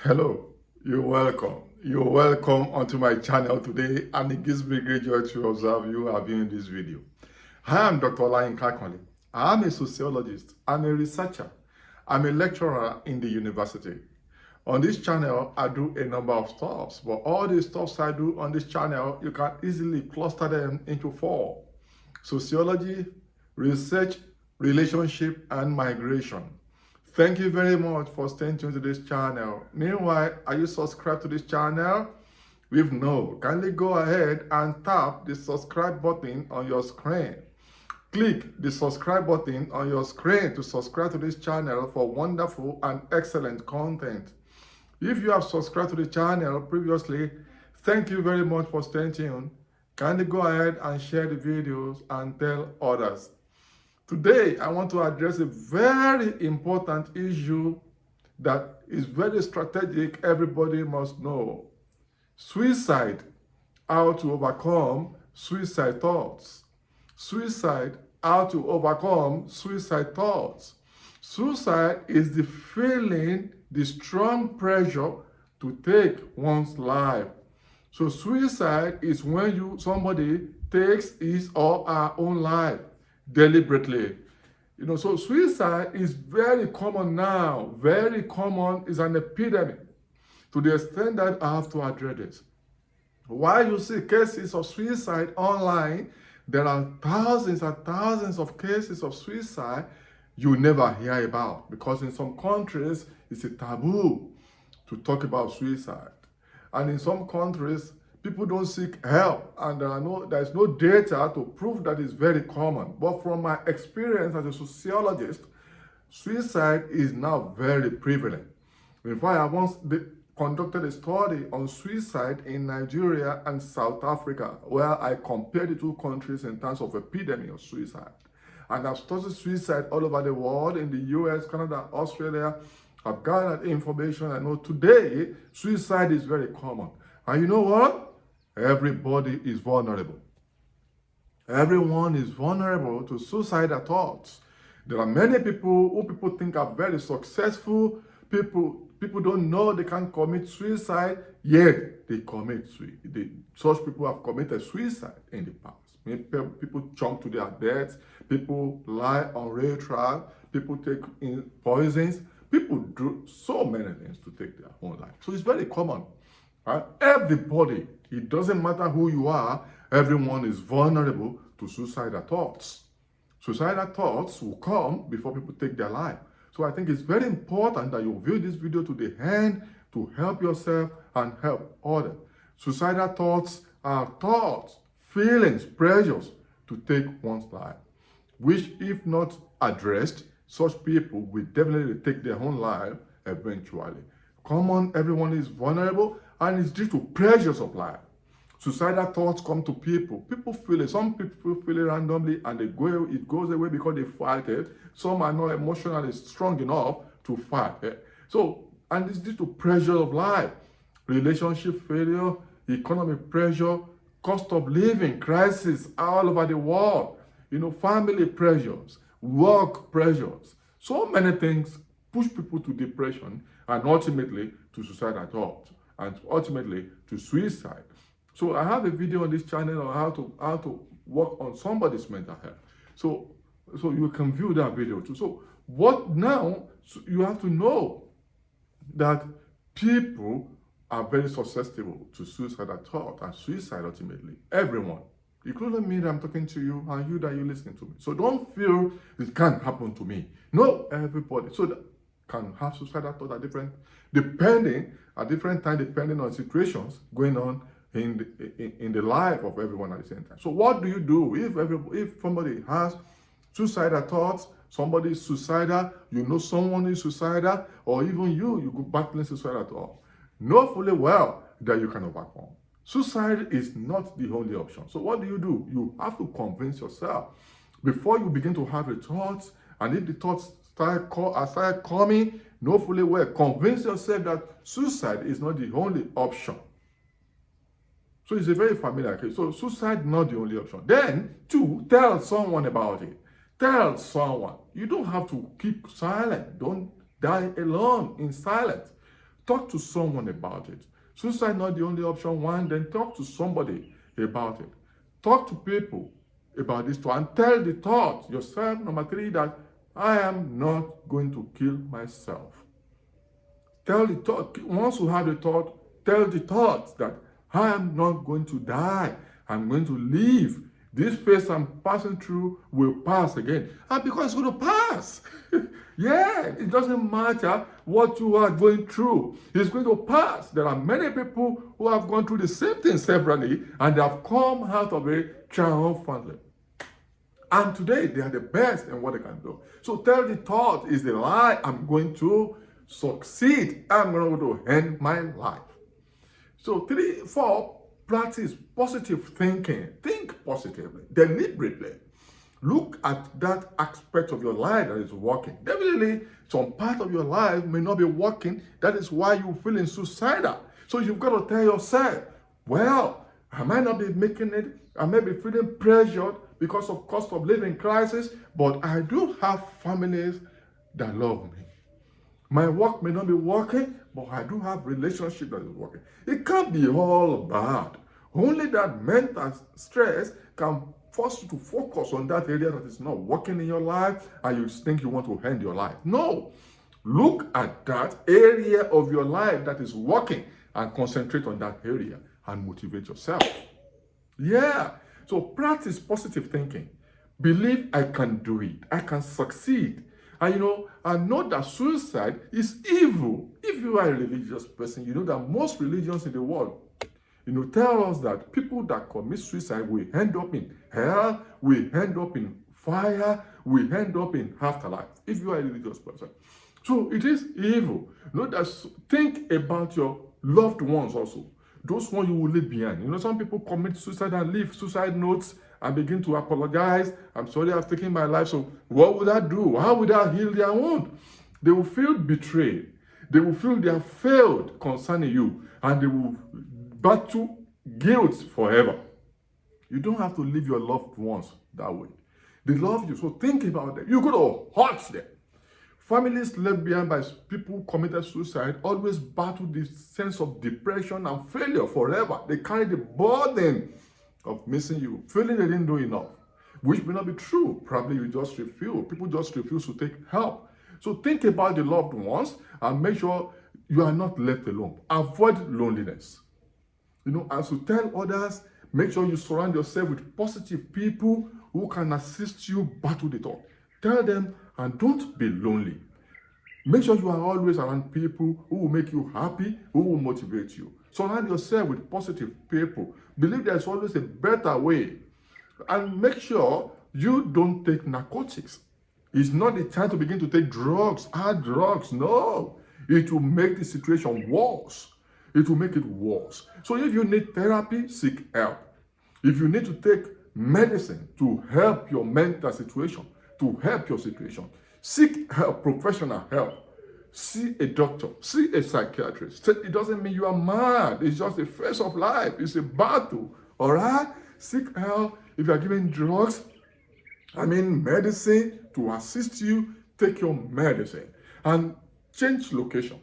Hello, you're welcome. You're welcome onto my channel today, and it gives me great joy to observe you are viewing this video. Hi, I'm Dr. Olayin Kakoli. I'm a sociologist, I'm a researcher, I'm a lecturer in the university. On this channel, I do a number of stuffs, but all the stuffs I do on this channel, you can easily cluster them into four: sociology, research, relationship, and migration. Thank you very much for staying tuned to this channel. Meanwhile, are you subscribed to this channel? If no, kindly go ahead and tap the subscribe button on your screen. Click the subscribe button on your screen to subscribe to this channel for wonderful and excellent content. If you have subscribed to the channel previously, thank you very much for staying tuned. Kindly go ahead and share the videos and tell others. Today, I want to address a very important issue that is very strategic, everybody must know. Suicide, how to overcome suicide thoughts. Suicide, how to overcome suicide thoughts. Suicide is the feeling, the strong pressure to take one's life. So suicide is when somebody takes his or her own life deliberately. So suicide is very common now. Very common, is an epidemic, to the extent that I have to address this. While you see cases of suicide online, there are thousands and thousands of cases of suicide you never hear about, because in some countries it's a taboo to talk about suicide. And in some countries, people don't seek help, and there's no data to prove that it's very common. But from my experience as a sociologist, suicide is now very prevalent. In fact, I once conducted a study on suicide in Nigeria and South Africa, where I compared the two countries in terms of epidemic of suicide. And I've studied suicide all over the world, in the US, Canada, Australia. I've gathered information. I know today suicide is very common. And you know what? Everybody is vulnerable. Everyone is vulnerable to suicidal thoughts. There are many people who people think are very successful. People don't know they can commit suicide, yet they commit suicide. Such people have committed suicide in the past. People jump to their deaths. People lie on rail track. People take in poisons. People do so many things to take their own life. So it's very common. Right? Everybody, it doesn't matter who you are, everyone is vulnerable to suicidal thoughts. Suicidal thoughts will come before people take their life. So I think it's very important that you view this video to the end to help yourself and help others. Suicidal thoughts are thoughts, feelings, pressures to take one's life, which, if not addressed, such people will definitely take their own life eventually. Common, everyone is vulnerable, and it's due to pressures of life. Suicidal thoughts come to people. People feel it. Some people feel it randomly, and it goes away because they fight it. Some are not emotionally strong enough to fight it. And it's due to pressure of life. Relationship failure, economic pressure, cost of living crisis all over the world. Family pressures, work pressures. So many things push people to depression and ultimately to suicidal thoughts and ultimately to suicide. So I have a video on this channel on how to work on somebody's mental health. So you can view that video too. So what now? So you have to know that people are very susceptible to suicidal thought and suicide ultimately. Everyone, including me that I'm talking to you, and you that you're listening to me. So don't feel it can't happen to me. No, everybody. So that can have suicidal thoughts at different times, depending on situations going on in the life of everyone at the same time. So what do you do if somebody has suicidal thoughts, somebody is suicidal, someone is suicidal, or even you go battling suicidal thoughts? Know fully well that you can overcome. Suicide is not the only option. So what do? You have to convince yourself before you begin to have the thoughts, and if the thoughts start coming, know fully well, convince yourself that suicide is not the only option. So it's a very familiar case. So suicide not the only option. Then, two, tell someone about it. Tell someone. You don't have to keep silent. Don't die alone in silence. Talk to someone about it. Suicide not the only option. One, then talk to somebody about it. Talk to people about this too, and tell the thought yourself, number three, that I am not going to kill myself. Tell the thought, once you have the thought, tell the thought that I am not going to die. I'm going to live. This phase I'm passing through will pass again. And because it's going to pass. Yeah, it doesn't matter what you are going through. It's going to pass. There are many people who have gone through the same thing severally, and they have come out of it triumphantly. And today, they are the best in what they can do. So tell the thought is the lie. I'm going to succeed. I'm going to end my life. So 3, 4, practice positive thinking. Think positively, deliberately. Look at that aspect of your life that is working. Definitely, some part of your life may not be working. That is why you're feeling suicidal. So you've got to tell yourself, well, I might not be making it. I may be feeling pressured because of cost of living crisis, but I do have families that love me. My work may not be working, but I do have relationship that is working. It can't be all bad. Only that mental stress can force you to focus on that area that is not working in your life, and you think you want to end your life. No. Look at that area of your life that is working and concentrate on that area and motivate yourself. Yeah. So practice positive thinking. Believe I can do it. I can succeed. And I know that suicide is evil. If you are a religious person, you know that most religions in the world, tell us that people that commit suicide will end up in hell, will end up in fire, will end up in afterlife. If you are a religious person. So it is evil. Think about your loved ones also. Those ones you will leave behind. Some people commit suicide and leave suicide notes and begin to apologize. I'm sorry I've taken my life. So what would that do? How would that heal their wound? They will feel betrayed. They will feel they have failed concerning you. And they will battle guilt forever. You don't have to leave your loved ones that way. They love you. So think about them. You got to hurt them. Families left behind by people who committed suicide always battle this sense of depression and failure forever. They carry the burden of missing you, feeling they didn't do enough, which may not be true. Probably you just refuse. People just refuse to take help. So think about the loved ones and make sure you are not left alone. Avoid loneliness. As you tell others, make sure you surround yourself with positive people who can assist you battle the thought. Tell them, and don't be lonely. Make sure you are always around people who will make you happy, who will motivate you. Surround yourself with positive people. Believe there's always a better way. And make sure you don't take narcotics. It's not the time to begin to take drugs, hard drugs. No. It will make the situation worse. It will make it worse. So if you need therapy, seek help. If you need to take medicine to help your mental situation, to help your situation, seek help, professional help. See a doctor, see a psychiatrist. It doesn't mean you are mad. It's just a phase of life. It's a battle. All right? Seek help. If you are given drugs, medicine to assist you, take your medicine. And change location.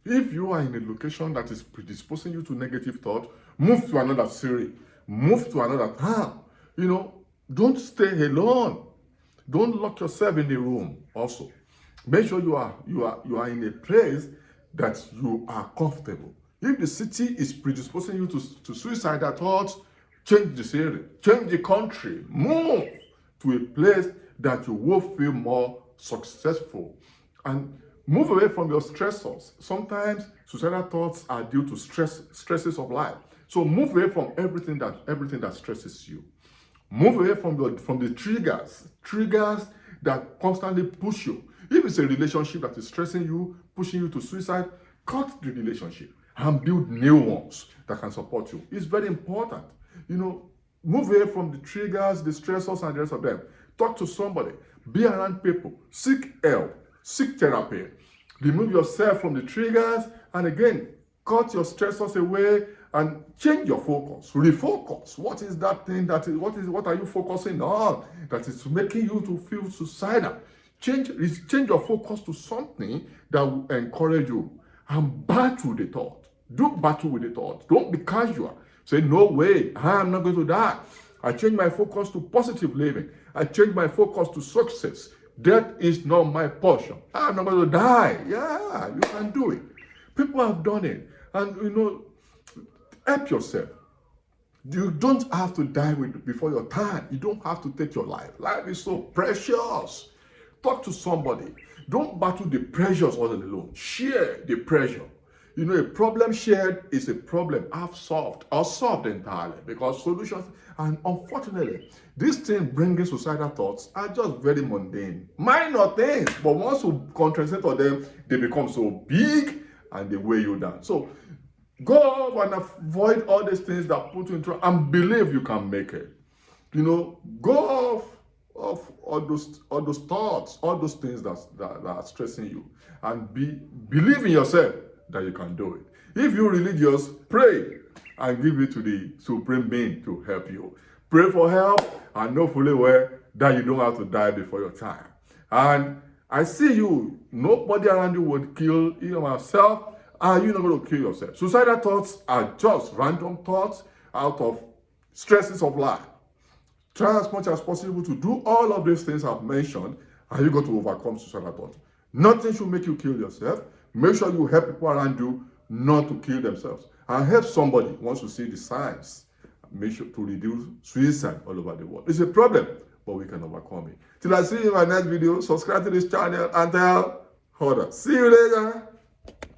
If you are in a location that is predisposing you to negative thought, move to another city. Move to another town. Don't stay alone. Don't lock yourself in the room also. Make sure you are in a place that you are comfortable. If the city is predisposing you to suicidal thoughts, change the city, change the country, move to a place that you will feel more successful. And move away from your stressors. Sometimes suicidal thoughts are due to stresses of life. So move away from everything that stresses you. Move away from the triggers that constantly push you. If it's a relationship that is stressing you, pushing you to suicide, cut the relationship and build new ones that can support you. It's very important. Move away from the triggers, the stressors, and the rest of them. Talk to somebody. Be around people. Seek help. Seek therapy. Remove yourself from the triggers, and again, cut your stressors away and change your focus. Refocus. What is that thing what are you focusing on that is making you to feel suicidal? Change your focus to something that will encourage you. and battle the thought. Do battle with the thought. Don't be casual. Say, no way, I am not going to die. I change my focus to positive living. I change my focus to success. Death is not my portion. I'm not going to die. Yeah, you can do it. People have done it. And help yourself. You don't have to die before your time. You don't have to take your life. Life is so precious. Talk to somebody. Don't battle the pressures all alone. Share the pressure. A problem shared is a problem half solved or solved entirely, because solutions, and unfortunately, these things bringing suicidal thoughts are just very mundane, minor things, but once you concentrate on them, they become so big and they weigh you down. So go off and avoid all these things that put you in trouble and believe you can make it. Go off all those thoughts, all those things that are stressing you, and believe in yourself that you can do it. If you're religious, pray and give it to the supreme being to help you. Pray for help and know fully well that you don't have to die before your time. And I see you, nobody around you would kill yourself, and you're not going to kill yourself. Suicidal thoughts are just random thoughts out of stresses of life. Try as much as possible to do all of these things I've mentioned, and you're going to overcome suicidal thoughts. Nothing should make you kill yourself. Make sure you help people around you not to kill themselves. And help somebody once you see the signs. Make sure to reduce suicide all over the world. It's a problem, but we can overcome it. Till I see you in my next video, subscribe to this channel and tell others. See you later.